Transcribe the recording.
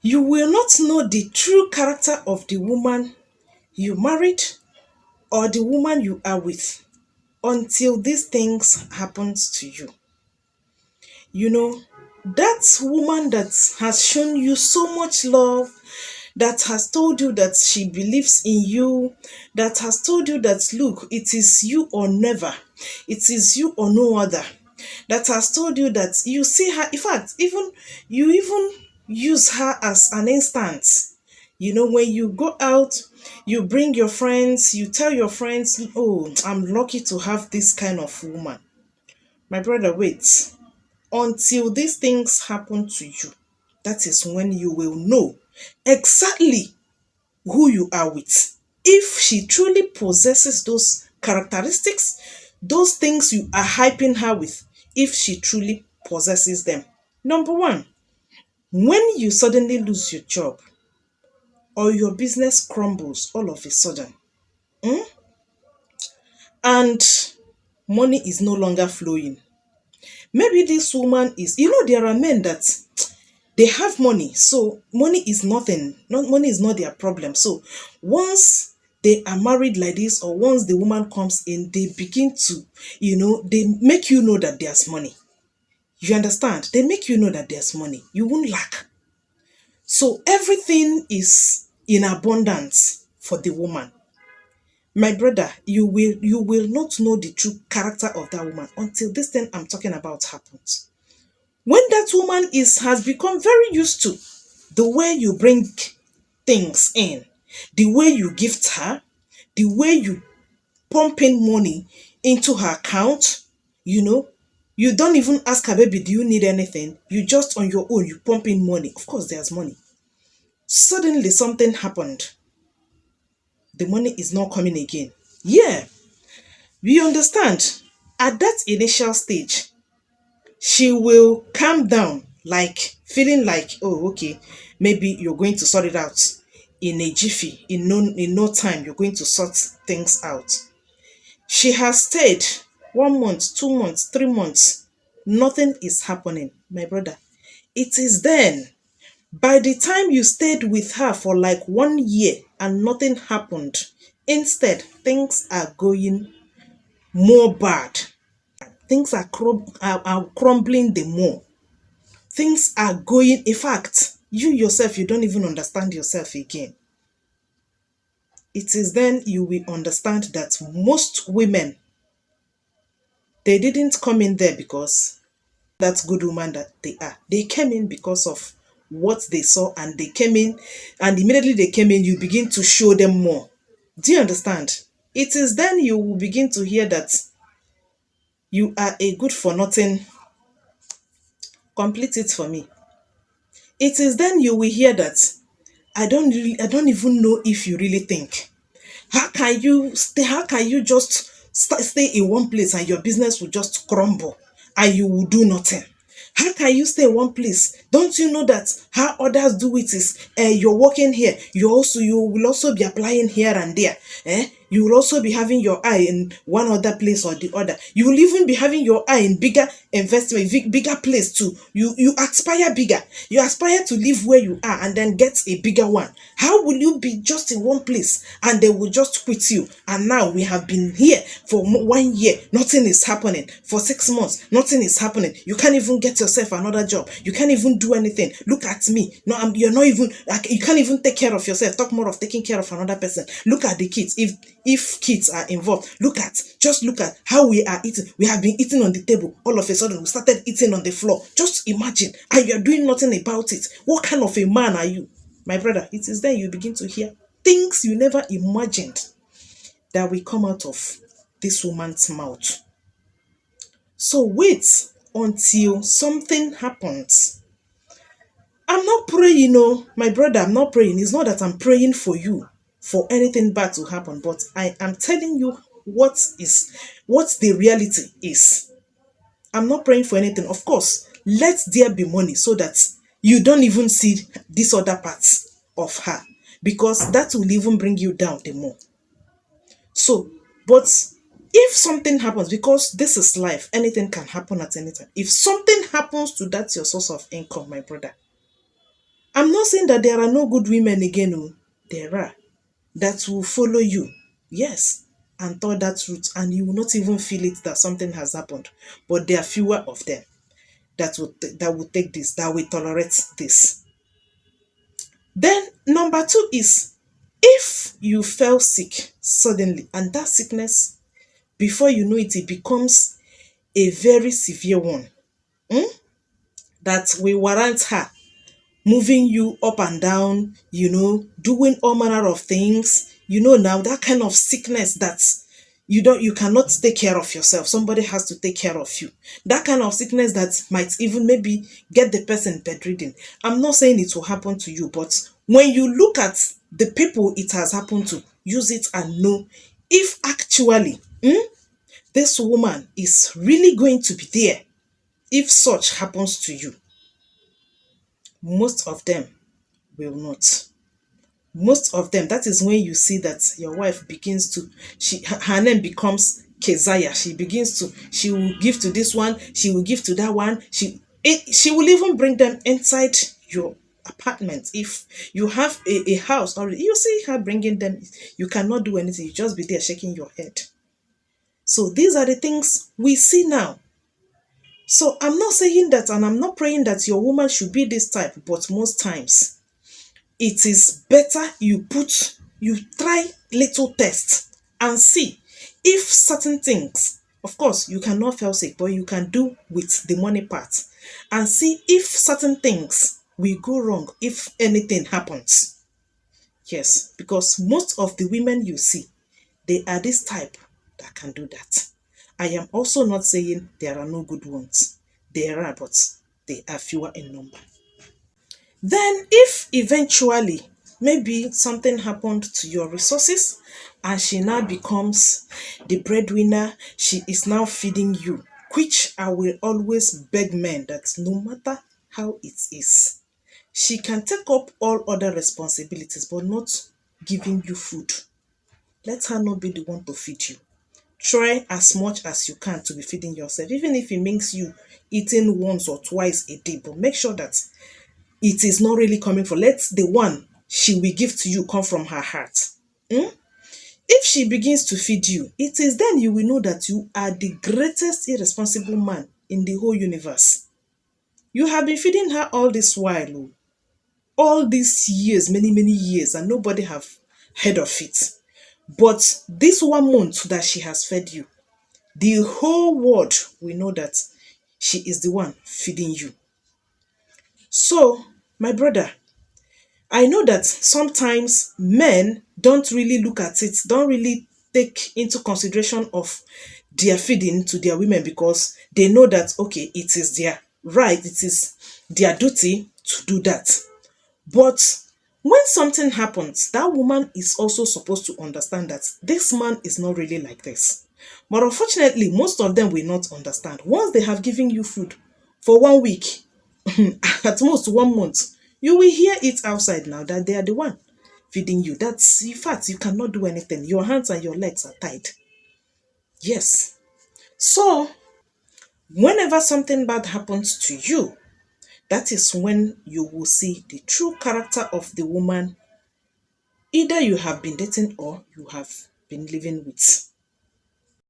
You will not know the true character of the woman you married or the woman you are with until these things happens to you. You know, that woman that has shown you so much love, that has told you that she believes in you, that has told you that, look, it is you or never, it is you or no other, that has told you that you see her, in fact, even you even use her as an instance. You know, when you go out, you bring your friends, you tell your friends, oh, I'm lucky to have this kind of woman. My brother, wait until these things happen to you. That is when you will know exactly who you are with. If she truly possesses those characteristics, those things you are hyping her with, if she truly possesses them. Number one, when you suddenly lose your job or your business crumbles all of a sudden, and money is no longer flowing. Maybe this woman is, there are men that they have money, so money is nothing, not money is not their problem. So once they are married like this, or once the woman comes in, they begin to, they make you know that there's money. You understand? They make you know that there's money, you won't lack. So everything is in abundance for the woman. My brother, you will not know the true character of that woman until this thing I'm talking about happens. When that woman is has become very used to the way you bring things in, the way you gift her, the way you pump in money into her account, you know, you don't even ask her, baby, do you need anything? You just on your own, you pump in money. Of course, there's money. Suddenly, something happened. The money is not coming again. Yeah, we understand. At that initial stage, she will calm down, like feeling like, oh, okay, maybe you're going to sort it out in a jiffy, in no time, you're going to sort things out. She has stayed 1 month, 2 months, 3 months, nothing is happening. My brother, it is then, by the time you stayed with her for like 1 year and nothing happened, instead things are going more bad. Things are crumbling the more. Things are going, in fact, you yourself, you don't even understand yourself again. It is then you will understand that most women, they didn't come in there because that good woman that they are. They came in because of what they saw, and they came in, and immediately they came in, you begin to show them more. Do you understand? It is then you will begin to hear that you are a good for nothing. Complete it for me. It is then you will hear that I don't even know if you really think. How can you just stay in one place and your business will just crumble and you will do nothing? How can you stay in one place? Don't you know that how others do it is, you're working here, you will also be applying here and there. You will also be having your eye in one other place or the other. You will even be having your eye in bigger investment, bigger place too. You aspire bigger. You aspire to live where you are and then get a bigger one. How will you be just in one place and they will just quit you? And now we have been here for 1 year, nothing is happening. For 6 months, nothing is happening. You can't even get yourself another job. You can't even do anything. Look at me. No, you're not even like, you can't even take care of yourself. Talk more of taking care of another person. Look at the kids. If kids are involved, just look at how we are eating. We have been eating on the table. All of a sudden, we started eating on the floor. Just imagine, and you're doing nothing about it. What kind of a man are you? My brother, it is then you begin to hear things you never imagined that will come out of this woman's mouth. So wait until something happens. I'm not praying, no, my brother, I'm not praying. It's not that I'm praying for you for anything bad to happen, but I am telling you what the reality is. I'm not praying for anything. Of course, let there be money so that you don't even see this other parts of her, because that will even bring you down the more. So, but if something happens, because this is life, anything can happen at any time. If something happens to that your source of income, my brother, I'm not saying that there are no good women again. Oh, there are that will follow you. Yes, and tell that truth, and you will not even feel it that something has happened. But there are fewer of them that will take this, that will tolerate this. Then number two is, if you fell sick suddenly and that sickness, before you know it, it becomes a very severe one, that will warrant her moving you up and down, doing all manner of things. Now that kind of sickness that you cannot take care of yourself. Somebody has to take care of you. That kind of sickness that might even maybe get the person bedridden. I'm not saying it will happen to you, but when you look at the people it has happened to, use it and know if actually this woman is really going to be there if such happens to you. Most of them will not. Most of them, that is when you see that your wife begins to, her name becomes Keziah. She will give to this one, she will give to that one. She will even bring them inside your apartment. If you have a house already, you see her bringing them. You cannot do anything. You just be there shaking your head. So these are the things we see now. So I'm not saying that, and I'm not praying that your woman should be this type, but most times it is better you try little tests and see if certain things, of course you cannot fall sick, but you can do with the money part, and see if certain things will go wrong if anything happens. Yes, because most of the women you see, they are this type that can do that. I am also not saying there are no good ones. There are, but they are fewer in number. Then, if eventually maybe something happened to your resources and she now becomes the breadwinner, she is now feeding you, which I will always beg men that no matter how it is, she can take up all other responsibilities but not giving you food. Let her not be the one to feed you. Try as much as you can to be feeding yourself, even if it means you eating once or twice a day, but make sure that it is not really coming from, let the one she will give to you come from her heart. If she begins to feed you, it is then you will know that you are the greatest irresponsible man in the whole universe. You have been feeding her all this while, all these years, many, many years, and nobody have heard of it. But this 1 month that she has fed you, the whole world will know that she is the one feeding you. So, my brother, I know that sometimes men don't really look at it, don't really take into consideration of their feeding to their women, because they know that, okay, it is their right, it is their duty to do that. But when something happens, that woman is also supposed to understand that this man is not really like this. But unfortunately, most of them will not understand. Once they have given you food for 1 week, at most 1 month, you will hear it outside now that they are the one feeding you. That's, in fact, you cannot do anything. Your hands and your legs are tied. Yes. So, whenever something bad happens to you, that is when you will see the true character of the woman either you have been dating or you have been living with.